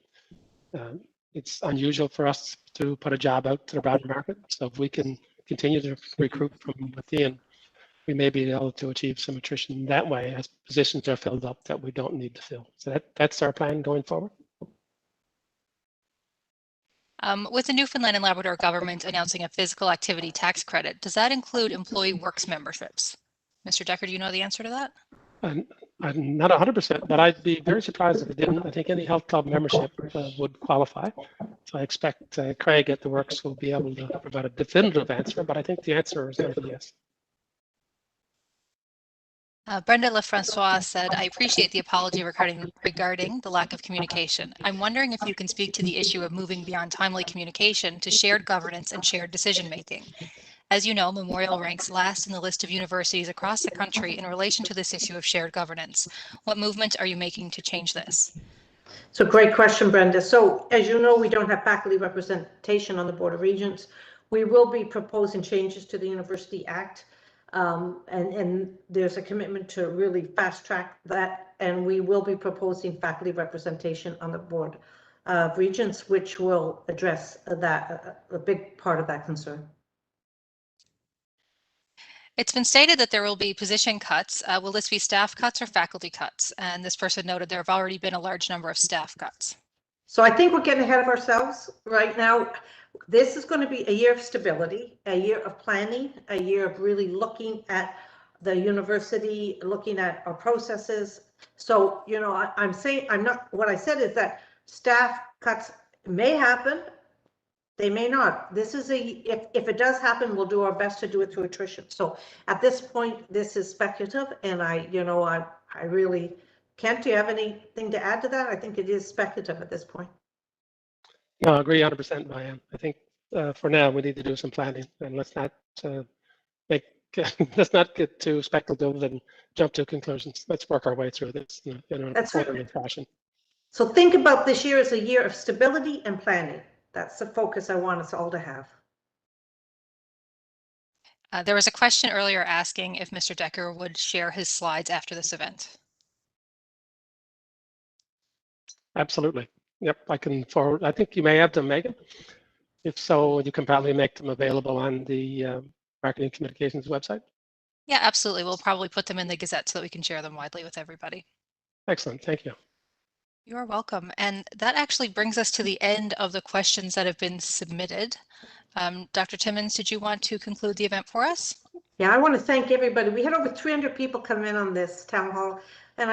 It's unusual for us to put a job out to the broader market. So if we can continue to recruit from within, we may be able to achieve some attrition that way as positions are filled up that we don't need to fill. So that's our plan going forward. With the Newfoundland and Labrador government announcing a physical activity tax credit, does that include employee works memberships? Mr. Decker, do you know the answer to that? I'm not 100%, but I'd be very surprised if it didn't. I think any health club membership would qualify. So I expect Craig at the Works will be able to provide a definitive answer, but I think the answer is going to be yes. Brenda Lefrancois said, I appreciate the apology regarding the lack of communication. I'm wondering if you can speak to the issue of moving beyond timely communication to shared governance and shared decision-making. As you know, Memorial ranks last in the list of universities across the country in relation to this issue of shared governance. What movement are you making to change this? So great question, Brenda. So as you know, we don't have faculty representation on the Board of Regents. We will be proposing changes to the University Act. And there's a commitment to really fast track that, and we will be proposing faculty representation on the Board of Regents, which will address that, a big part of that concern. It's been stated that there will be position cuts. Will this be staff cuts or faculty cuts? And this person noted there have already been a large number of staff cuts. So I think we're getting ahead of ourselves right now. This is going to be a year of stability, a year of planning, a year of really looking at the university, looking at our processes. So, you know, I'm saying, what I said is that staff cuts may happen, they may not. This is if it does happen, we'll do our best to do it through attrition. So at this point, this is speculative, and I really can't. Do you have anything to add to that? I think it is speculative at this point. No, I agree 100%, Vianne. I think for now we need to do some planning, and let's not let's not get too speculative and jump to conclusions. Let's work our way through this in an orderly fashion. So think about this year as a year of stability and planning. That's the focus I want us all to have. There was a question earlier asking if Mr. Decker would share his slides after this event. Absolutely. Yep, I can forward. I think you may have them, Megan. If so, you can probably make them available on the Marketing Communications website. Yeah, absolutely. We'll probably put them in the Gazette so that we can share them widely with everybody. Excellent. Thank you. You are welcome. And that actually brings us to the end of the questions that have been submitted. Dr. Timmons, did you want to conclude the event for us? Yeah, I want to thank everybody. We had over 300 people come in on this town hall, and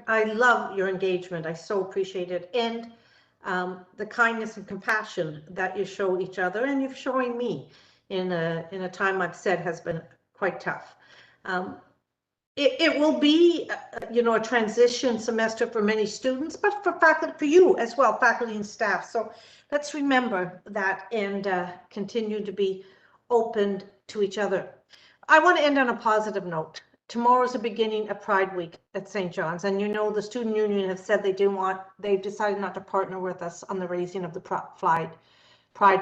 I love your engagement. I so appreciate it. And the kindness and compassion that you show each other, and you're showing me in a time I've said has been quite tough. It will be, you know, a transition semester for many students, but for faculty, for you as well, faculty and staff. So let's remember that and continue to be open to each other. I want to end on a positive note. Tomorrow's the beginning of Pride Week at St. John's, and you know the student union have said they've decided not to partner with us on the raising of the Pride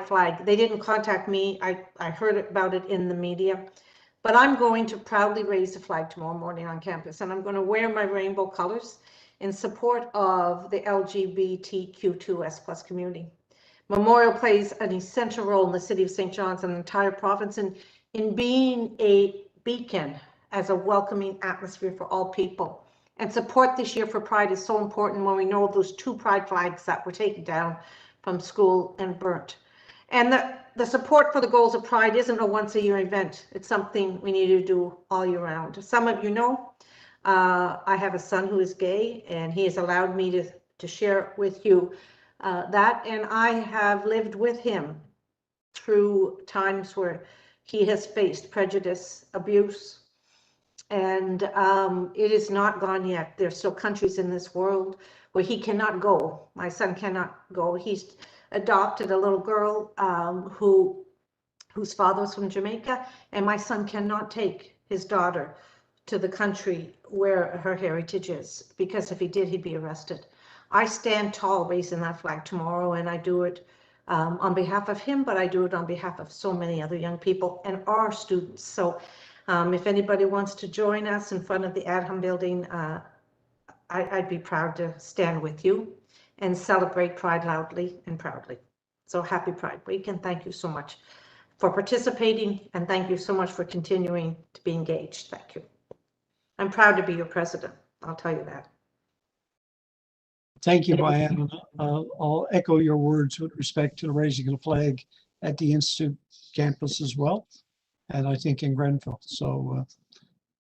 flag. They didn't contact me. I heard about it in the media. But I'm going to proudly raise the flag tomorrow morning on campus, and I'm going to wear my rainbow colors in support of the LGBTQ2S+ community. Memorial plays an essential role in the city of St. John's and the entire province in being a beacon as a welcoming atmosphere for all people. And support this year for Pride is so important when we know those 2 Pride flags that were taken down from school and burnt. And the support for the goals of Pride isn't a once-a-year event. It's something we need to do all year round. Some of you know, I have a son who is gay, and he has allowed me to share with you that, and I have lived with him through times where he has faced prejudice, abuse, and it is not gone yet. There's still countries in this world where he cannot go. My son cannot go. He's adopted a little girl whose father was from Jamaica, and my son cannot take his daughter to the country where her heritage is, because if he did, he'd be arrested. I stand tall raising that flag tomorrow, and I do it on behalf of him, but I do it on behalf of so many other young people and our students. So if anybody wants to join us in front of the Adham building, I'd be proud to stand with you and celebrate Pride loudly and proudly. So happy Pride Week, and thank you so much for participating, and thank you so much for continuing to be engaged. Thank you. I'm proud to be your president, I'll tell you that. Thank you, Vianne. I'll echo your words with respect to the raising of the flag at the Institute campus as well, and I think in Grenville. So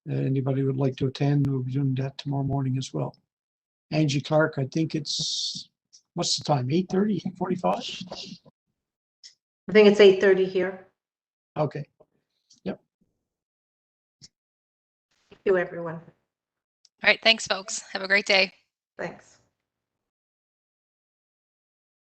anybody who would like to attend, we'll be doing that tomorrow morning as well. Angie Clark, I think it's, what's the time, 8:30, 8:45? I think it's 8:30 here. Okay. Thank you, everyone. All right, thanks, folks. Have a great day. Thanks.